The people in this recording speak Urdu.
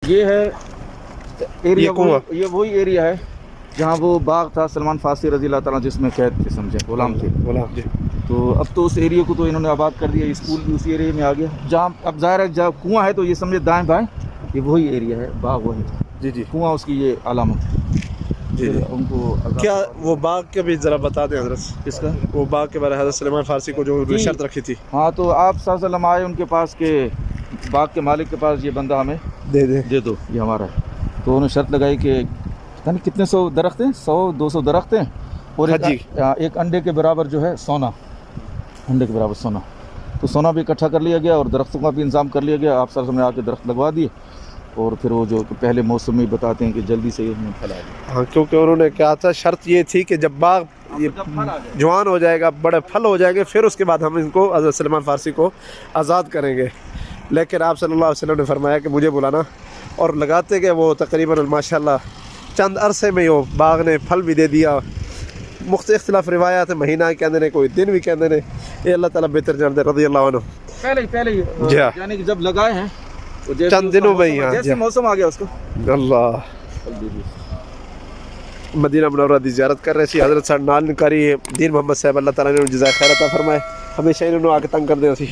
یہ ہے ایریا، کنواں یہ وہی ایریا ہے جہاں وہ باغ تھا سلمان فارسی رضی اللہ تعالیٰ، جس میں قید تھے، سمجھے غلام تھے. غلام جی. تو اب تو اس ایریا کو تو انہوں نے آباد کر دیا، اسکول بھی اسی ایریا میں آ گیا. جہاں اب ظاہر ہے جہاں کنواں ہے تو یہ سمجھے دائیں بائیں یہ وہی ایریا ہے، باغ وہی ہے. جی جی کنواں اس کی یہ علامت ہے. جی پھر جی. ان کو کیا وہ باغ کے بھی ذرا بتا دیں حضرت، کس کا؟ وہ باغ کے بارے حضرت سلیمان فارسی کو جو جی. شرط رکھی تھی. ہاں تو آپ صلی اللہ علیہ وسلم آئے ان کے پاس کہ باغ کے مالک کے پاس یہ بندہ ہمیں دے دیں. دے دو، یہ ہمارا ہے. تو انہوں نے شرط لگائی کہ پتہ نہیں کتنے 100 درخت ہیں، 100-200 درخت ہیں، اور حجی ایک انڈے کے برابر جو ہے سونا، انڈے کے برابر سونا. تو سونا بھی اکٹھا کر لیا گیا اور درختوں کا بھی انتظام کر لیا گیا. آپ صلی اللہ علیہ وسلم نے آ کے درخت لگوا دیے، اور پھر وہ جو پہلے موسم میں بتاتے ہیں کہ جلدی سے یہ پھل آ گیا. ہاں، کیونکہ انہوں نے کہا تھا شرط یہ تھی کہ جب باغ یہ جوان ہو جائے گا، بڑے پھل ہو جائیں گے، پھر اس کے بعد ہم ان کو حضرت سلیمان فارسی کو آزاد کریں گے. لیکن آپ صلی اللہ علیہ وسلم نے فرمایا کہ مجھے بلانا، اور لگاتے گئے. وہ تقریباً ماشاء اللہ چند عرصے میں وہ باغ نے پھل بھی دے دیا. اختلاف روایات مہینہ کہتے ہیں، کوئی دن بھی کہتے ہیں. یہ اللہ تعالیٰ بہتر جانتے رضی اللہ عنہ. پہلے ہی جی ہاں. یعنی کہ جب لگائے ہیں تو جیسے چند دنوں میں ہی. جیسے موسم آ گیا اس کو اللہ مدینہ منورہ دی زیارت کر رہے سی. حضرت صاحب نال نکاری دین محمد صاحب، اللہ تعالیٰ نے جزائے خیر عطا فرمائے. ہمیشہ انہوں نے آ کے تنگ کر دیا سی.